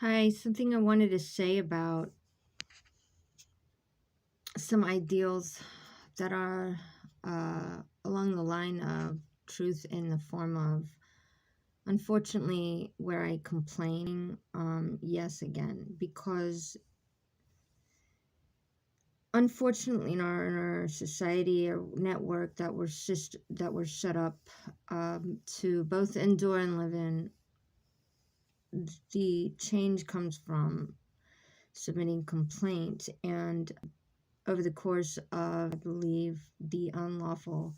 Hi, something I wanted to say about some ideals that are along the line of truth in the form of, unfortunately, where I complain, yes, again, because unfortunately in our society or network that we're set up to both endure and live in, the change comes from submitting complaint. And over the course of, I believe, the unlawful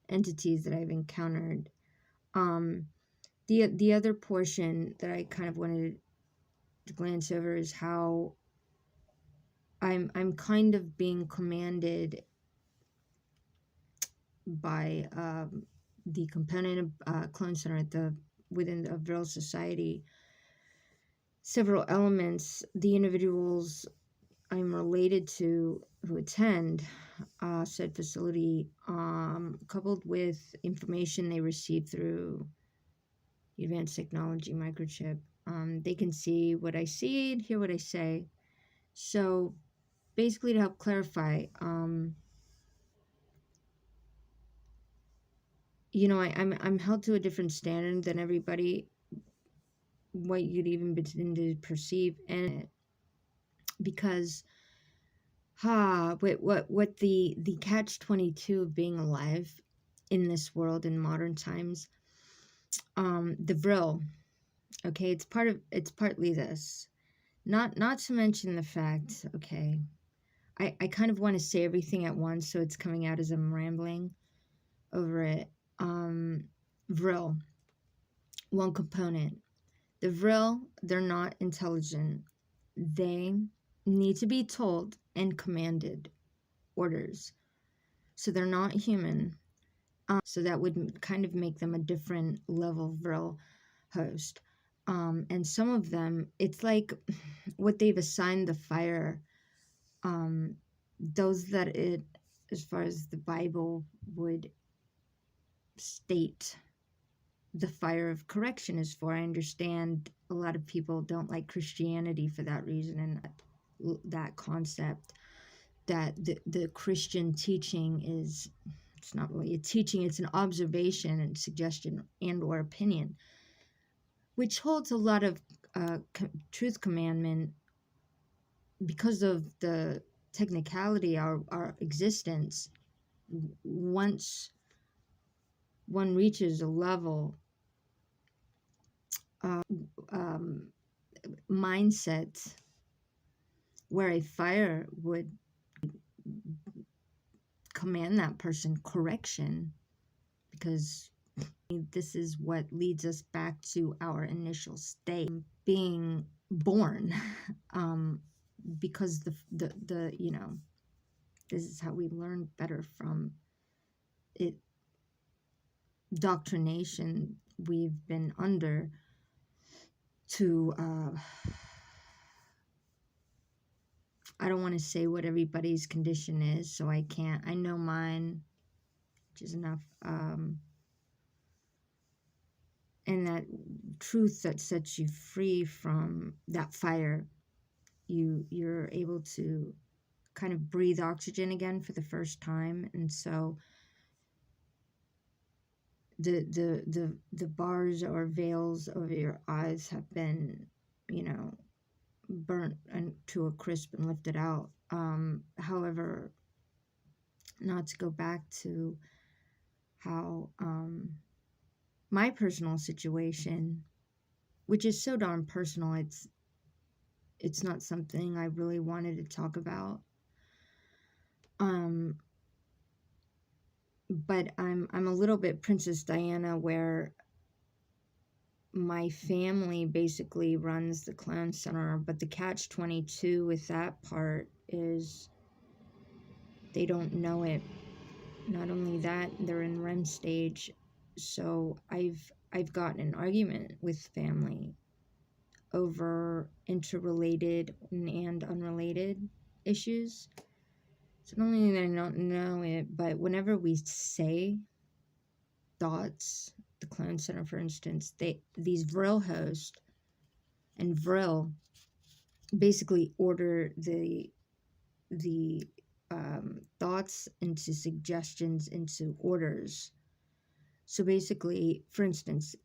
entities that I've encountered. Um, the other portion that I kind of wanted to glance over is how I'm kind of being commanded by the component of Clone Center at the within the Vril Society. Several elements, the individuals I'm related to who attend said facility, coupled with information they receive through advanced technology microchip. They can see what I see and hear what I say. So basically, to help clarify, I'm held to a different standard than everybody, what you'd even begin to perceive, and because what the catch-22 of being alive in this world in modern times, the vril, okay, it's partly this, not to mention the fact, okay, I kind of want to say everything at once, so it's coming out as I'm rambling over it. Vril, one component. The vril, they're not intelligent. They need to be told and commanded orders. So they're not human. So that would kind of make them a different level vril host. And some of them, it's like what they've assigned the fire, those that it, as far as the Bible would state, the fire of correction is for. I understand a lot of people don't like Christianity for that reason, and that concept that the Christian teaching is, it's not really a teaching, it's an observation and suggestion and or opinion, which holds a lot of truth commandment because of the technicality our existence. Once one reaches a level um, mindset where a fire would command that person correction, because this is what leads us back to our initial state, being born, because the this is how we learn better from it, doctrination we've been under to I don't want to say what everybody's condition is, so I can't. I know mine, which is enough. And that truth that sets you free from that fire, you're able to kind of breathe oxygen again for the first time. And so the bars or veils over your eyes have been, burnt and to a crisp and lifted out. However, not to go back to how my personal situation, which is so darn personal, it's not something I really wanted to talk about. But I'm a little bit Princess Diana, where my family basically runs the Clown Center, but the catch-22 with that part is they don't know it. Not only that, they're in REM stage. So I've gotten an argument with family over interrelated and unrelated issues. So not only that I don't know it, but whenever we say thoughts, the Clone Center, for instance, these Vril hosts and Vril basically order the thoughts into suggestions into orders. So basically, for instance,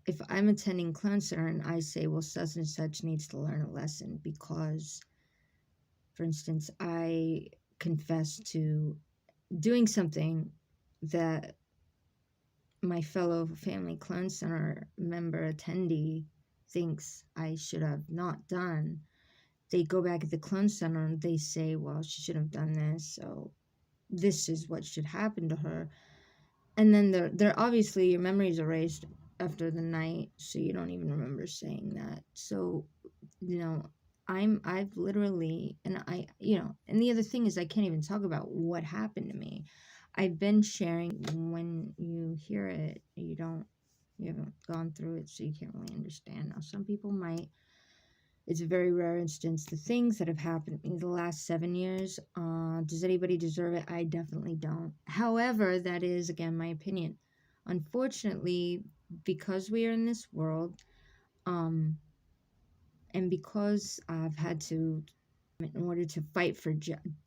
if I'm attending clown center and I say, well, such and such needs to learn a lesson because, for instance, I confess to doing something that my fellow family clown center member attendee thinks I should have not done, they go back at the clone center and they say, well, she should have done this, so this is what should happen to her. And then they're obviously, your memory's erased after the night, so you don't even remember saying that. So, you know, I've literally, and and the other thing is I can't even talk about what happened to me. I've been sharing. When you hear it, you haven't gone through it, so you can't really understand. Now, some people might. It's a very rare instance. The things that have happened in the last 7 years, does anybody deserve it? I definitely don't. However, that is, again, my opinion. Unfortunately, because we are in this world, um, and because I've had to, in order to fight for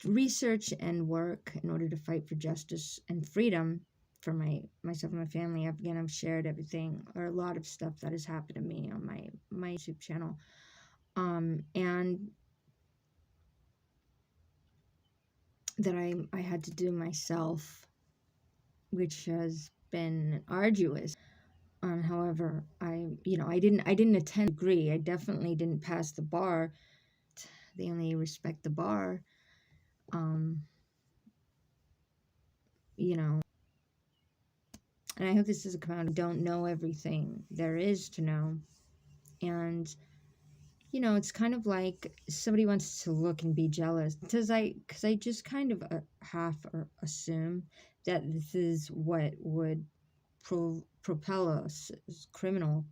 research and work, in order to fight for justice and freedom for myself and my family, I've shared everything, or a lot of stuff that has happened to me on my YouTube channel. And that I had to do myself, which has been arduous. However, I didn't attend a degree. I definitely didn't pass the bar. They only respect the bar. Um, you know, and I hope this doesn't come out. I don't know everything there is to know. And it's kind of like somebody wants to look and be jealous. Because I just kind of half or assume that this is what would propel us as criminal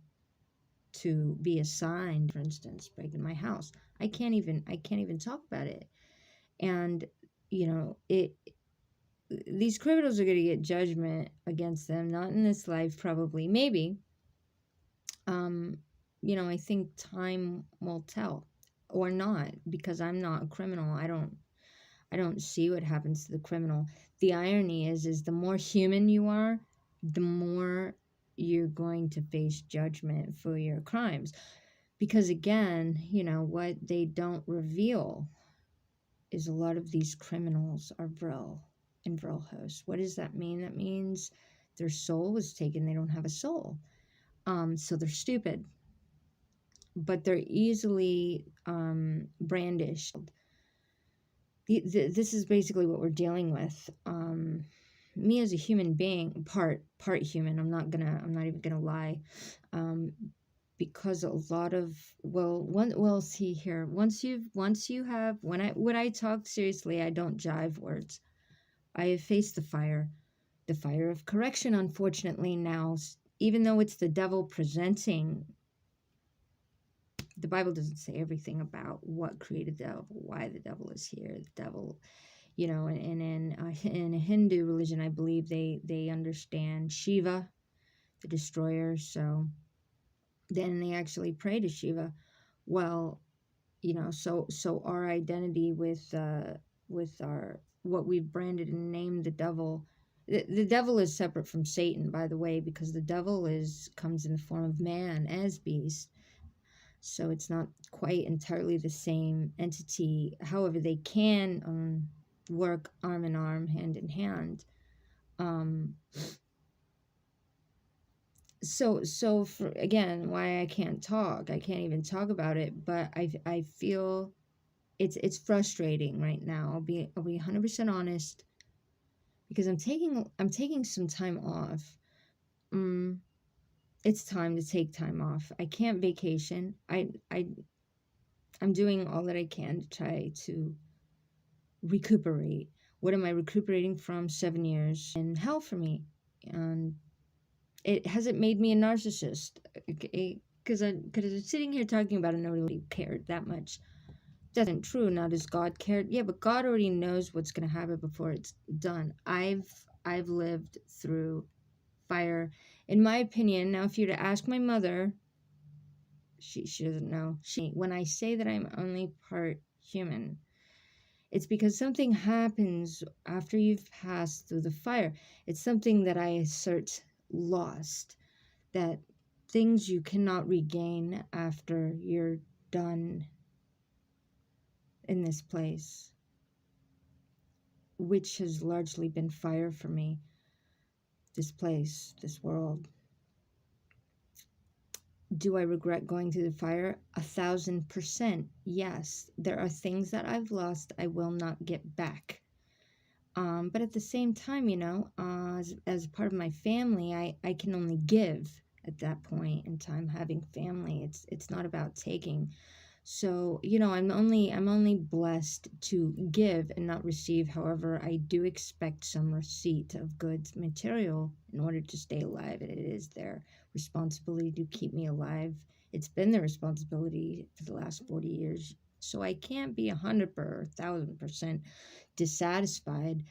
to be assigned, for instance, breaking my house. I can't even talk about it. And it these criminals are going to get judgment against them, not in this life, probably, maybe. um I think time will tell, or not, because I'm not a criminal. I don't see what happens to the criminal. The irony is the more human you are, the more you're going to face judgment for your crimes. Because again, what they don't reveal is a lot of these criminals are vril and vril hosts. What does that mean? That means their soul was taken. They don't have a soul. So they're stupid, but they're easily brandished. This is basically what we're dealing with. Me as a human being, part human. I'm not even gonna lie, because a lot of, see here. Once you have, when I talk seriously, I don't jive words. I have faced the fire of correction. Unfortunately, now, even though it's the devil presenting. The Bible doesn't say everything about what created the devil, why the devil is here. The devil, and in a Hindu religion, I believe they understand Shiva, the destroyer. So then they actually pray to Shiva. Well, so our identity with our, what we've branded and named the devil. The devil is separate from Satan, by the way, because the devil comes in the form of man as beast. So it's not quite entirely the same entity. However, they can work arm in arm, hand in hand. Um, so for, again, why I can't even talk about it. But I feel it's frustrating right now. I'll be 100% honest, because I'm taking some time off. It's time to take time off. I can't vacation. I'm doing all that I can to try to recuperate. What am I recuperating from? 7 years in hell for me. And it hasn't made me a narcissist. Because I'm sitting here talking about it, and nobody really cared that much. That isn't true. Now, does God care? Yeah, but God already knows what's going to happen before it's done. I've lived through fire. In my opinion, now, if you were to ask my mother, She doesn't know. When I say that I'm only part human, it's because something happens after you've passed through the fire. It's something that I assert lost, that things you cannot regain after you're done in this place, which has largely been fire for me. This place, this world. Do I regret going through the fire? 1,000%. Yes. There are things that I've lost I will not get back. But at the same time, as part of my family, I can only give at that point in time. Having family, it's not about taking. So, I'm only blessed to give and not receive. However, I do expect some receipt of goods, material, in order to stay alive. And it is their responsibility to keep me alive. It's been their responsibility for the last 40 years. So I can't be 100 or 1,000% dissatisfied.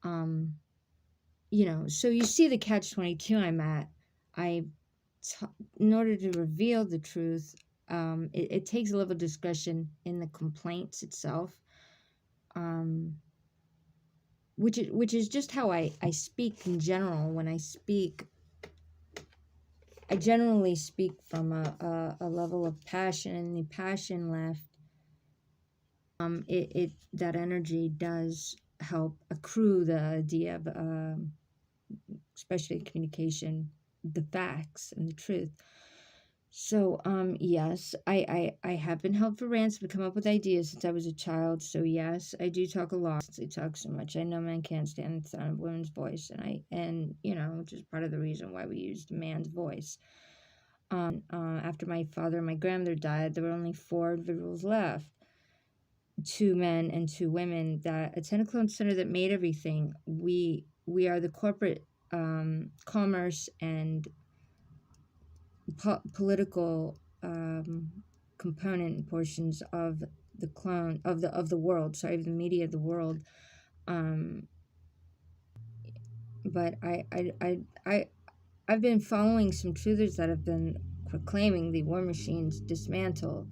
So you see the catch-22 I'm at. In order to reveal the truth, it takes a level of discretion in the complaints itself, which is just how I speak in general. When I speak, I generally speak from a level of passion, and the passion left, that energy does help accrue the idea of, especially communication, the facts and the truth. So, yes, I have been held for ransom to come up with ideas since I was a child. So yes, I do talk a lot since I talk so much. I know men can't stand the sound of women's voice, which is part of the reason why we used man's voice. After my father and my grandmother died, there were only 4 individuals left. 2 men and 2 women, that a Tentaclone center that made everything. We are the corporate commerce and political component portions of the clone of the world. Sorry, the media of the world. But I've been following some truthers that have been proclaiming the war machines dismantle.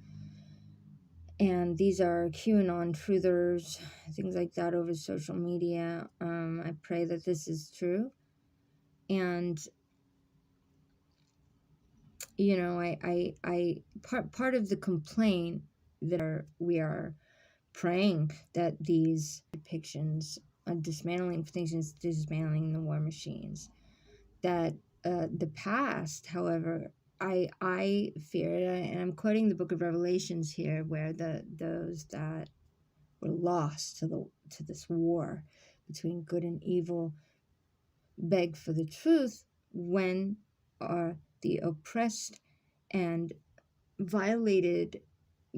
And these are QAnon truthers, things like that over social media. I pray that this is true. And, part of the complaint that we are praying that these depictions of dismantling things, dismantling the war machines, that the past, however, I fear, and I'm quoting the book of Revelations here, where those that were lost to this war between good and evil beg for the truth. When are the oppressed and violated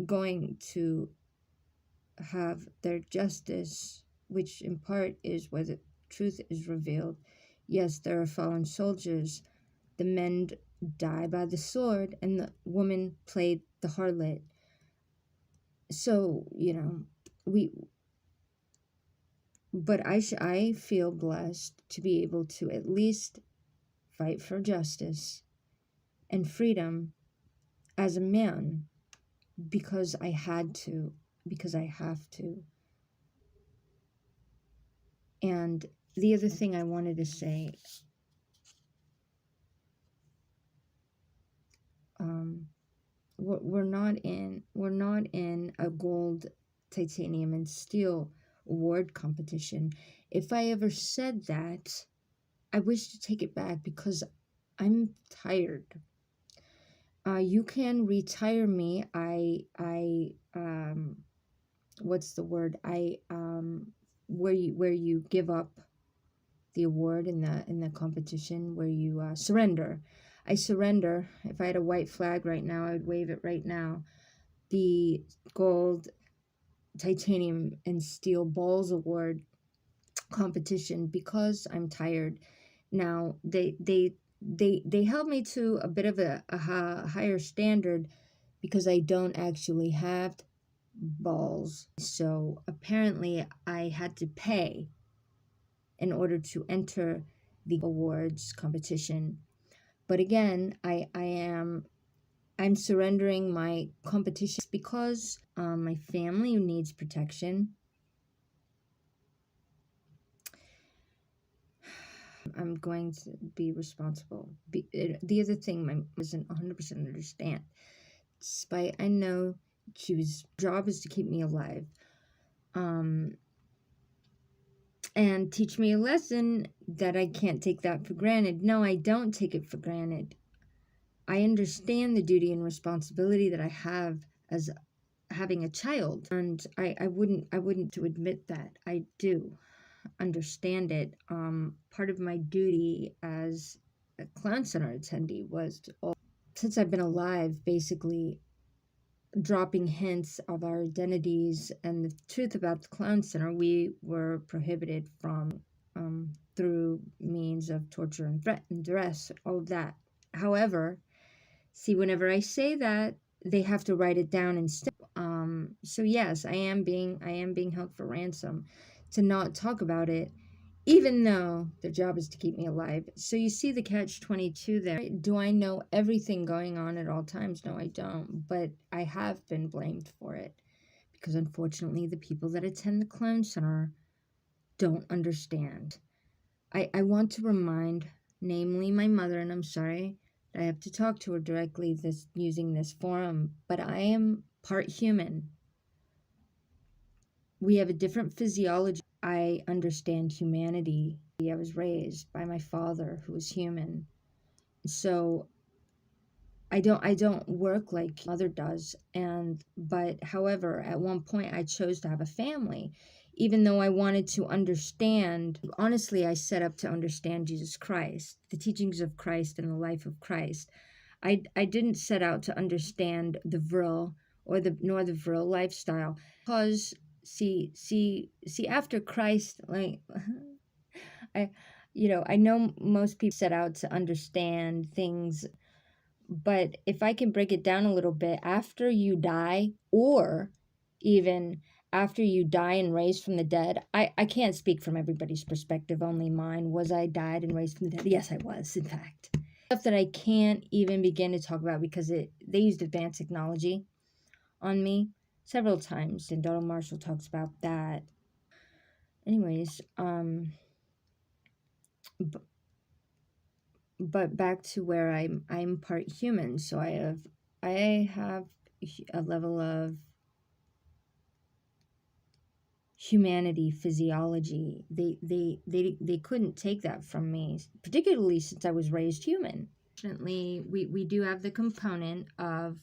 going to have their justice, which in part is where the truth is revealed? Yes, there are fallen soldiers. The men die by the sword, and the woman played the harlot. So, but I feel blessed to be able to at least fight for justice and freedom as a man, because I had to, because I have to. And the other thing I wanted to say, we're not in a gold, titanium, and steel award competition. If I ever said that, I wish to take it back, because I'm tired. You can retire me. What's the word? Where you give up the award in the competition, where you surrender. I surrender. If I had a white flag right now, I would wave it right now. The gold, titanium, and steel balls award competition, because I'm tired. Now they held me to a bit of a higher standard, because I don't actually have balls. So apparently I had to pay in order to enter the awards competition. But again, I am I'm surrendering my competition because my family needs protection. I'm going to be responsible. The other thing my mom doesn't 100% understand, despite I know job is to keep me alive, and teach me a lesson that I can't take that for granted. No, I don't take it for granted. I understand the duty and responsibility that I have as having a child, and I wouldn't to admit that I do understand it. Part of my duty as a clown center attendee was since I've been alive, basically dropping hints of our identities and the truth about the clown center. We were prohibited from through means of torture and threat and duress, all of that. However, see, whenever I say that, they have to write it down instead. So yes, I am being held for ransom to not talk about it, even though their job is to keep me alive. So you see the catch 22 there. Do I know everything going on at all times? No, I don't. But I have been blamed for it because unfortunately, the people that attend the clown center don't understand. I want to remind, namely my mother, and I'm sorry that I have to talk to her directly using this forum, but I am part human. We have a different physiology. I understand humanity. I was raised by my father who was human. So I don't work like mother does, but however, at one point I chose to have a family, even though I wanted to understand. Honestly, I set up to understand Jesus Christ, the teachings of Christ and the life of Christ. I didn't set out to understand the vril nor the vril lifestyle, because see after Christ, like I I know most people set out to understand things, but if I can break it down a little bit, after you die, or even after you die and raised from the dead, I can't speak from everybody's perspective, only mine. Was I died and raised from the dead? Yes, I was, in fact. Stuff that I can't even begin to talk about because they used advanced technology on me several times, and Donald Marshall talks about that. Anyways, but back to where I'm part human, so I have a level of humanity, physiology. They couldn't take that from me, particularly since I was raised human. Fortunately, we do have the component of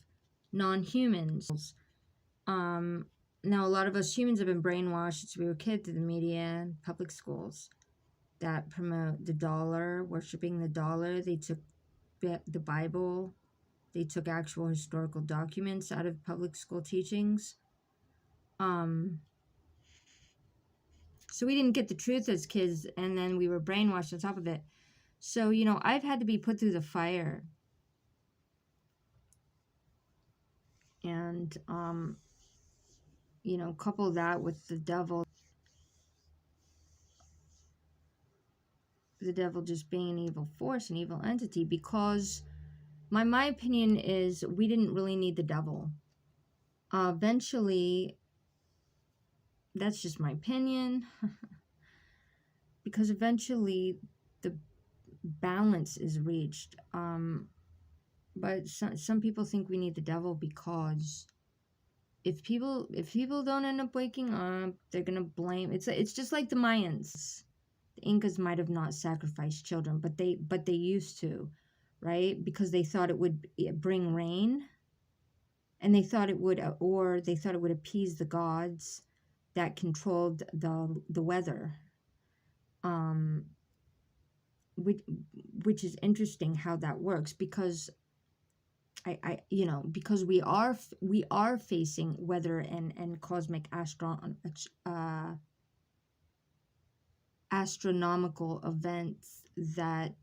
non-humans. um Now a lot of us humans have been brainwashed since we were kids through the media and public schools that promote the dollar, worshiping the dollar. They took the Bible, they took actual historical documents out of public school teachings. So we didn't get the truth as kids, and then we were brainwashed on top of it. So, I've had to be put through the fire. And, couple that with the devil just being an evil force, an evil entity, because my opinion is we didn't really need the devil. Eventually, that's just my opinion, because eventually the balance is reached. But some people think we need the devil because if people don't end up waking up, they're gonna blame. It's just like the Mayans. The Incas might have not sacrificed children, but they used to, right? Because they thought it would bring rain, and they thought it would appease the gods that controlled the weather. Um, which which is interesting how that works, because because we are facing weather and cosmic astronomical events that,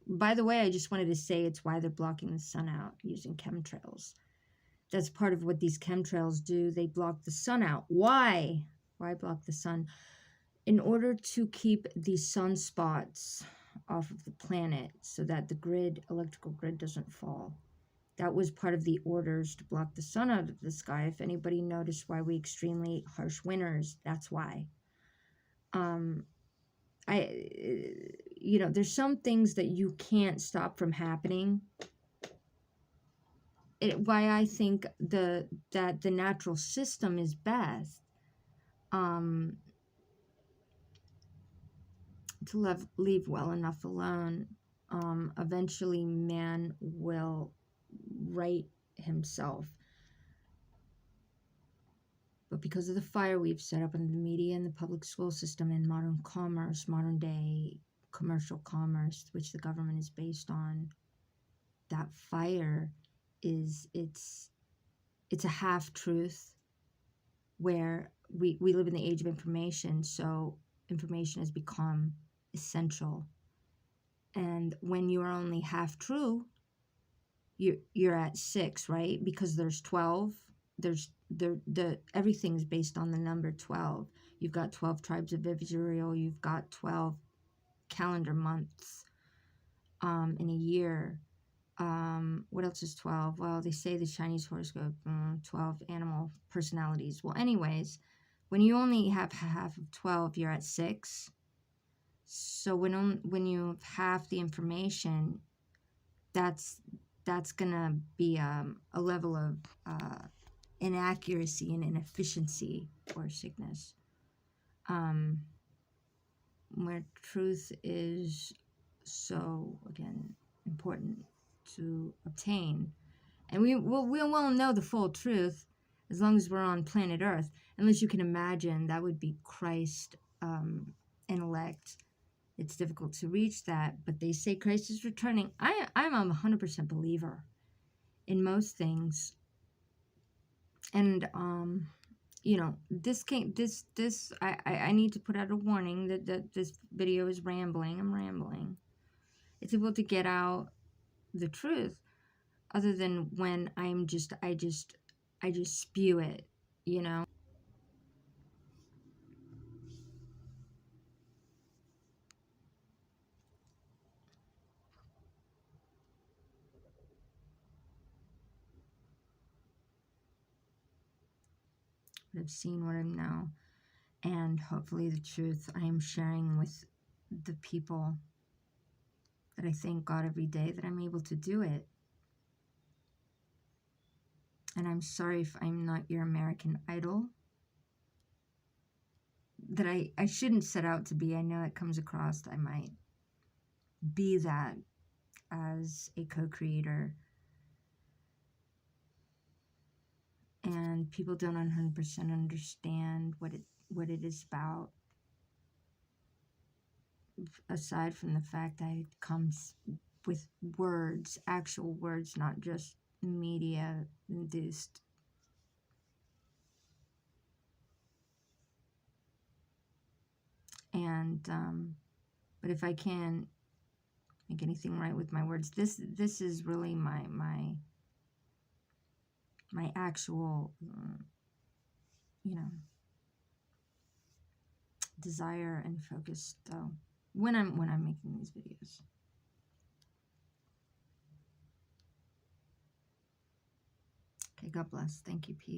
by the way, I just wanted to say it's why they're blocking the sun out using chemtrails. That's part of what these chemtrails do. They block the sun out. Why block the sun? In order to keep the sunspots off of the planet so that the electrical grid doesn't fall. That was part of the orders to block the sun out of the sky. If anybody noticed why we extremely harsh winters, that's why. There's some things that you can't stop from happening. Why I think that the natural system is best. To leave well enough alone. Eventually man will right himself. But because of the fire we've set up in the media and the public school system and modern commerce, modern day commercial commerce, which the government is based on, that fire it's a half truth, where we live in the age of information, so information has become essential. And when you are only half true, you're at 6, right? Because there's 12. There's the everything's based on the number 12. You've got 12 tribes of Israel. You've got 12 calendar months in a year. What else is 12? Well, they say the Chinese horoscope, 12 animal personalities. Well, anyways, when you only have half of 12, you're at 6. So when you have half the information, that's gonna be a level of inaccuracy and inefficiency or sickness. Where truth is so, again, important to obtain. And we'll know the full truth as long as we're on planet Earth. Unless you can imagine, that would be Christ intellect. It's difficult to reach that, but they say Christ is returning. I'm a 100% believer in most things. And I need to put out a warning that this video is rambling. I'm rambling. It's able to get out the truth, other than when I just spew it, But I've seen what I know, and hopefully the truth I am sharing with the people, that I thank God every day that I'm able to do it. And I'm sorry if I'm not your American Idol, that I shouldn't set out to be. I know it comes across that I might be that as a co-creator, and people don't 100% understand what it is about, aside from the fact that it comes with words, actual words, not just media induced. And but if I can make anything right with my words, this is really my actual desire and focus, though, when I'm making these videos. Okay, God bless. Thank you. Peace.